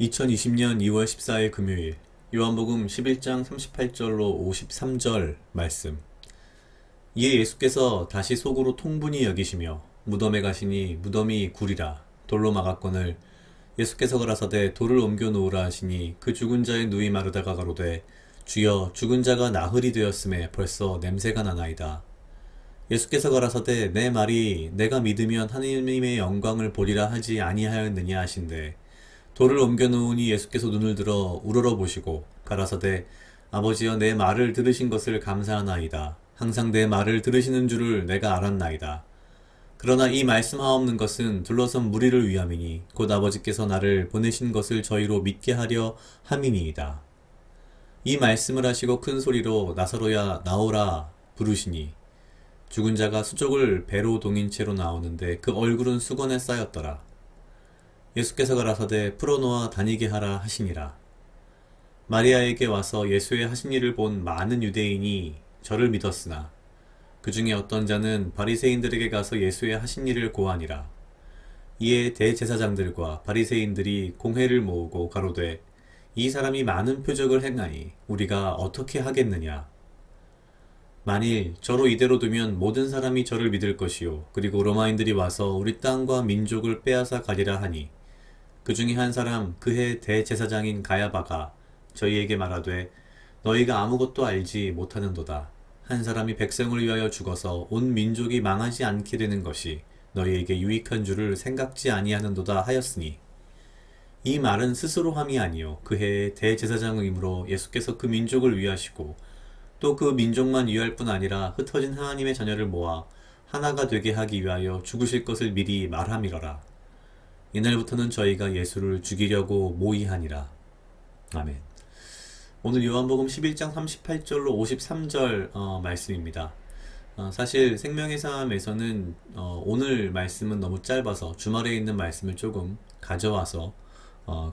2020년 2월 14일 금요일 요한복음 11장 38절로 53절 말씀. 이에 예수께서 다시 속으로 통분히 여기시며 무덤에 가시니 무덤이 굴이라 돌로 막았거늘 예수께서 가라사대 돌을 옮겨 놓으라 하시니 그 죽은 자의 누이 마르다가 가로되 주여 죽은 자가 나흘이 되었음에 벌써 냄새가 나나이다. 예수께서 가라사대 내 말이 내가 믿으면 하느님의 영광을 보리라 하지 아니하였느냐 하신대 돌을 옮겨 놓으니 예수께서 눈을 들어 우러러 보시고 가라사대 아버지여 내 말을 들으신 것을 감사하나이다. 항상 내 말을 들으시는 줄을 내가 알았나이다. 그러나 이 말씀하옵는 것은 둘러선 무리를 위함이니 곧 아버지께서 나를 보내신 것을 저희로 믿게 하려 함이니이다. 이 말씀을 하시고 큰 소리로 나사로야 나오라 부르시니 죽은 자가 수족을 배로 동인 채로 나오는데 그 얼굴은 수건에 쌓였더라. 예수께서 가라사대 풀어놓아 다니게 하라 하시니라. 마리아에게 와서 예수의 하신 일을 본 많은 유대인이 저를 믿었으나 그 중에 어떤 자는 바리새인들에게 가서 예수의 하신 일을 고하니라. 이에 대제사장들과 바리새인들이 공회를 모으고 가로되 이 사람이 많은 표적을 행하니 우리가 어떻게 하겠느냐. 만일 저로 이대로 두면 모든 사람이 저를 믿을 것이요 그리고 로마인들이 와서 우리 땅과 민족을 빼앗아 가리라 하니 그 중에 한 사람 그해 대제사장인 가야바가 저희에게 말하되 너희가 아무것도 알지 못하는도다. 한 사람이 백성을 위하여 죽어서 온 민족이 망하지 않게 되는 것이 너희에게 유익한 줄을 생각지 아니하는도다 하였으니 이 말은 스스로 함이 아니요 그해의 대제사장이므로 예수께서 그 민족을 위하시고 또 그 민족만 위할 뿐 아니라 흩어진 하나님의 자녀를 모아 하나가 되게 하기 위하여 죽으실 것을 미리 말함이러라. 이날부터는 저희가 예수를 죽이려고 모의하니라. 아멘. 오늘 요한복음 11장 38절로 53절 말씀입니다. 사실 생명의 삶에서는 오늘 말씀은 너무 짧아서 주말에 있는 말씀을 조금 가져와서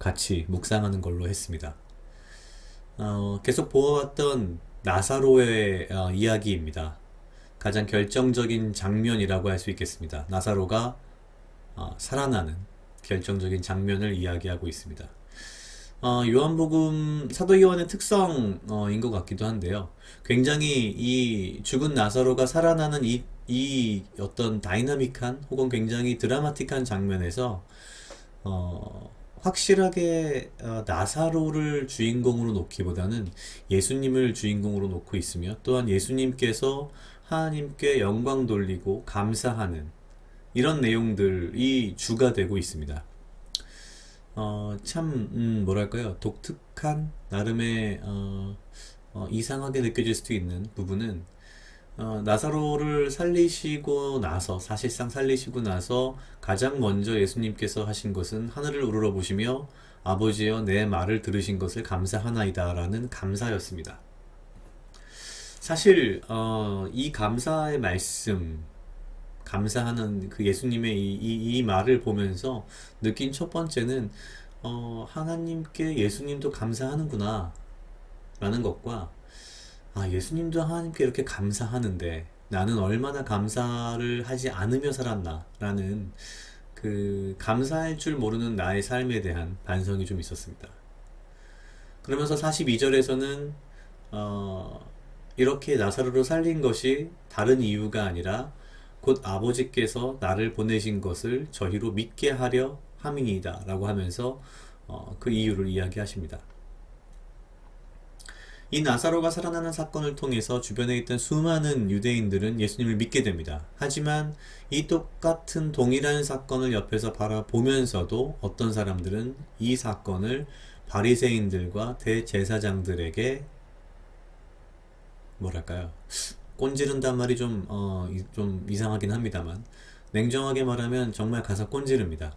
같이 묵상하는 걸로 했습니다. 계속 보아왔던 나사로의 이야기입니다. 가장 결정적인 장면이라고 할 수 있겠습니다. 나사로가 살아나는 결정적인 장면을 이야기하고 있습니다. 요한복음 사도 요한의 특성인 것 같기도 한데요. 굉장히 이 죽은 나사로가 살아나는 이 어떤 다이나믹한 혹은 굉장히 드라마틱한 장면에서 확실하게 나사로를 주인공으로 놓기보다는 예수님을 주인공으로 놓고 있으며 또한 예수님께서 하나님께 영광 돌리고 감사하는 이런 내용들이 주가 되고 있습니다. 참 뭐랄까요, 독특한 나름의 이상하게 느껴질 수도 있는 부분은 나사로를 살리시고 나서 사실상 살리시고 나서 가장 먼저 예수님께서 하신 것은 하늘을 우러러 보시며 아버지여 내 말을 들으신 것을 감사하나이다 라는 감사였습니다. 사실 이 감사의 말씀, 감사하는 그 예수님의 이 말을 보면서 느낀 첫 번째는 하나님께 예수님도 감사하는구나 라는 것과 예수님도 하나님께 이렇게 감사하는데 나는 얼마나 감사를 하지 않으며 살았나 라는 그 감사할 줄 모르는 나의 삶에 대한 반성이 좀 있었습니다. 그러면서 42절에서는 이렇게 나사로를 살린 것이 다른 이유가 아니라 곧 아버지께서 나를 보내신 것을 저희로 믿게 하려 함이니이다 라고 하면서 그 이유를 이야기하십니다. 이 나사로가 살아나는 사건을 통해서 주변에 있던 수많은 유대인들은 예수님을 믿게 됩니다. 하지만 이 똑같은 동일한 사건을 옆에서 바라보면서도 어떤 사람들은 이 사건을 바리새인들과 대제사장들에게 뭐랄까요, 꼰지른단 말이 좀 이상하긴 합니다만 냉정하게 말하면 정말 가사 꼰지릅니다.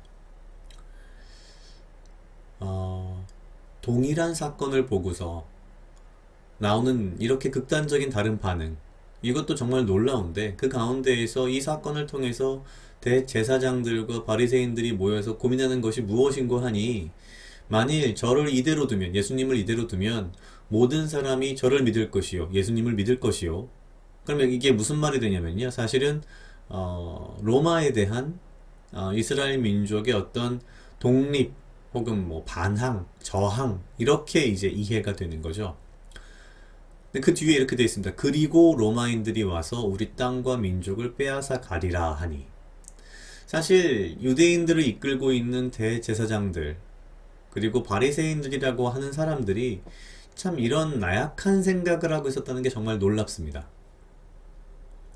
동일한 사건을 보고서 나오는 이렇게 극단적인 다른 반응, 이것도 정말 놀라운데 그 가운데에서 이 사건을 통해서 대제사장들과 바리새인들이 모여서 고민하는 것이 무엇인고 하니 만일 저를 이대로 두면, 예수님을 이대로 두면 모든 사람이 저를 믿을 것이요 예수님을 믿을 것이요. 그러면 이게 무슨 말이 되냐면요, 사실은 로마에 대한 이스라엘 민족의 어떤 독립 혹은 뭐 반항, 저항 이렇게 이제 이해가 되는 거죠. 근데 그 뒤에 이렇게 되어 있습니다. 그리고 로마인들이 와서 우리 땅과 민족을 빼앗아 가리라 하니. 사실 유대인들을 이끌고 있는 대제사장들 그리고 바리새인들이라고 하는 사람들이 참 이런 나약한 생각을 하고 있었다는 게 정말 놀랍습니다.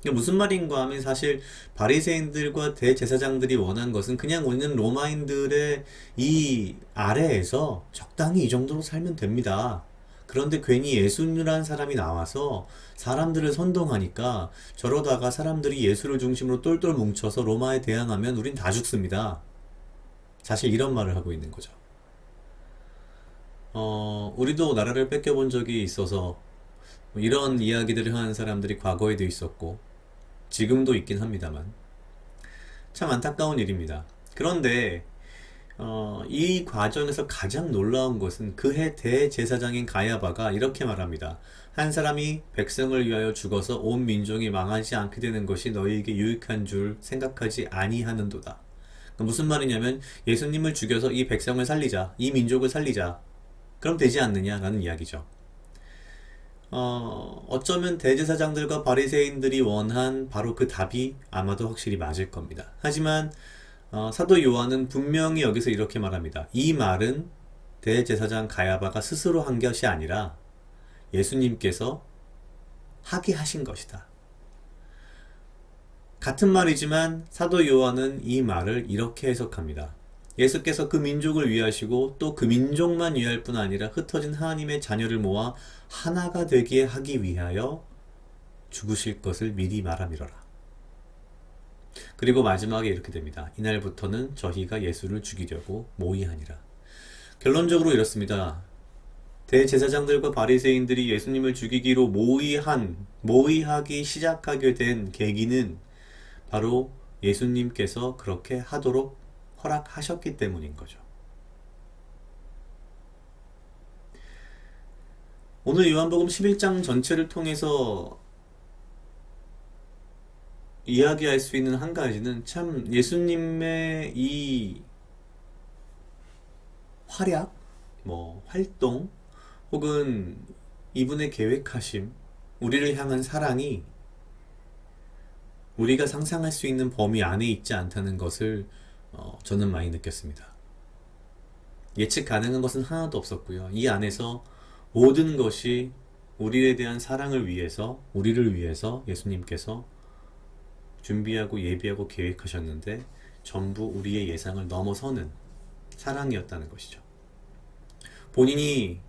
이게 무슨 말인가 하면 사실 바리새인들과 대제사장들이 원한 것은 그냥 우리는 로마인들의 이 아래에서 적당히 이 정도로 살면 됩니다. 그런데 괜히 예수님이라는 사람이 나와서 사람들을 선동하니까 저러다가 사람들이 예수를 중심으로 똘똘 뭉쳐서 로마에 대항하면 우린 다 죽습니다. 사실 이런 말을 하고 있는 거죠. 우리도 나라를 뺏겨본 적이 있어서 이런 이야기들을 하는 사람들이 과거에도 있었고 지금도 있긴 합니다만 참 안타까운 일입니다. 그런데 이 과정에서 가장 놀라운 것은 그해 대제사장인 가야바가 이렇게 말합니다. 한 사람이 백성을 위하여 죽어서 온 민족이 망하지 않게 되는 것이 너희에게 유익한 줄 생각하지 아니하는도다. 그러니까 무슨 말이냐면 예수님을 죽여서 이 백성을 살리자, 이 민족을 살리자. 그럼 되지 않느냐라는 이야기죠. 어쩌면 대제사장들과 바리새인들이 원한 바로 그 답이 아마도 확실히 맞을 겁니다. 하지만 사도 요한은 분명히 여기서 이렇게 말합니다. 이 말은 대제사장 가야바가 스스로 한 것이 아니라 예수님께서 하게 하신 것이다. 같은 말이지만 사도 요한은 이 말을 이렇게 해석합니다. 예수께서 그 민족을 위하시고 또 그 민족만 위할 뿐 아니라 흩어진 하나님의 자녀를 모아 하나가 되게 하기 위하여 죽으실 것을 미리 말함이로라. 그리고 마지막에 이렇게 됩니다. 이날부터는 저희가 예수를 죽이려고 모의하니라. 결론적으로 이렇습니다. 대제사장들과 바리새인들이 예수님을 죽이기로 모의하기 시작하게 된 계기는 바로 예수님께서 그렇게 하도록 허락하셨기 때문인 거죠. 오늘 요한복음 11장 전체를 통해서 이야기할 수 있는 한 가지는 참 예수님의 이 활약, 활동, 혹은 이분의 계획하심, 우리를 향한 사랑이 우리가 상상할 수 있는 범위 안에 있지 않다는 것을 저는 많이 느꼈습니다. 예측 가능한 것은 하나도 없었고요. 이 안에서 모든 것이 우리에 대한 사랑을 위해서, 우리를 위해서 예수님께서 준비하고 예비하고 계획하셨는데 전부 우리의 예상을 넘어서는 사랑이었다는 것이죠. 본인이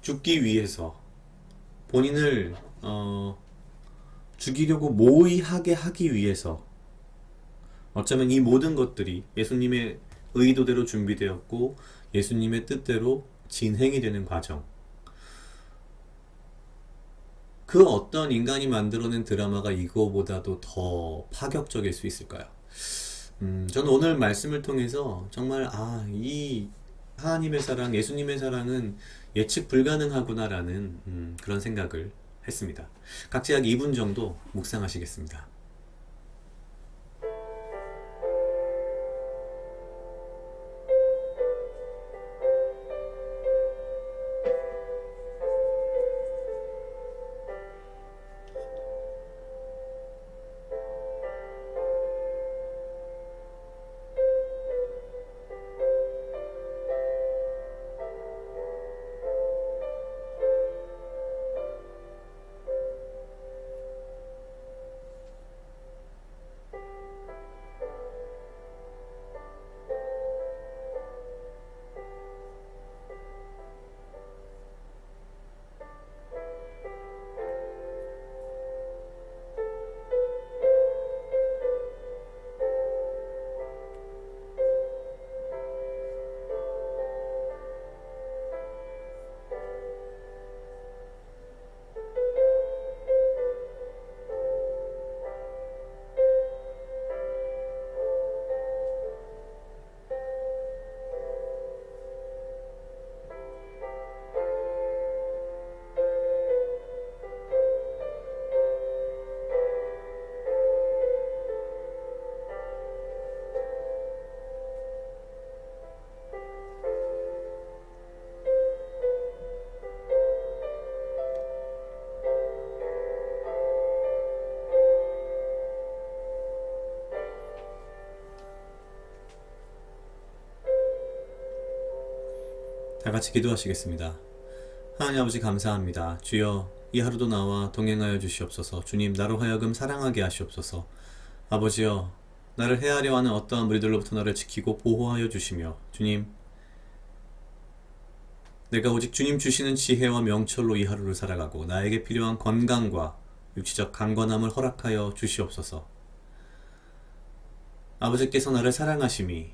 죽기 위해서 본인을 죽이려고 모의하게 하기 위해서 어쩌면 이 모든 것들이 예수님의 의도대로 준비되었고 예수님의 뜻대로 진행이 되는 과정, 그 어떤 인간이 만들어낸 드라마가 이거보다도 더 파격적일 수 있을까요? 저는 오늘 말씀을 통해서 정말 이 하나님의 사랑, 예수님의 사랑은 예측 불가능하구나라는 그런 생각을 했습니다. 각자 약 2분 정도 묵상하시겠습니다. 다 같이 기도하시겠습니다. 하나님 아버지 감사합니다. 주여, 이 하루도 나와 동행하여 주시옵소서. 주님, 나로 하여금 사랑하게 하시옵소서. 아버지여, 나를 해하려 하는 어떠한 무리들로부터 나를 지키고 보호하여 주시며, 주님, 내가 오직 주님 주시는 지혜와 명철로 이 하루를 살아가고 나에게 필요한 건강과 육체적 강건함을 허락하여 주시옵소서. 아버지께서 나를 사랑하심이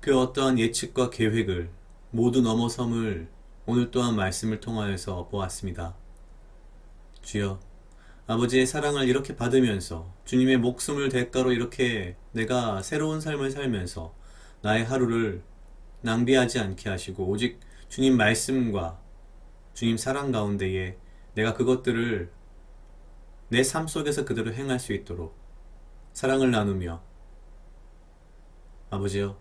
그 어떠한 예측과 계획을 모두 넘어섬을 오늘 또한 말씀을 통하여서 보았습니다. 주여, 아버지의 사랑을 이렇게 받으면서 주님의 목숨을 대가로 이렇게 내가 새로운 삶을 살면서 나의 하루를 낭비하지 않게 하시고 오직 주님 말씀과 주님 사랑 가운데에 내가 그것들을 내 삶 속에서 그대로 행할 수 있도록 사랑을 나누며, 아버지여,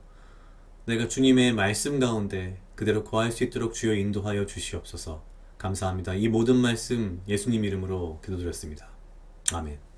내가 주님의 말씀 가운데 그대로 거할 수 있도록 주여 인도하여 주시옵소서. 감사합니다. 이 모든 말씀 예수님 이름으로 기도드렸습니다. 아멘.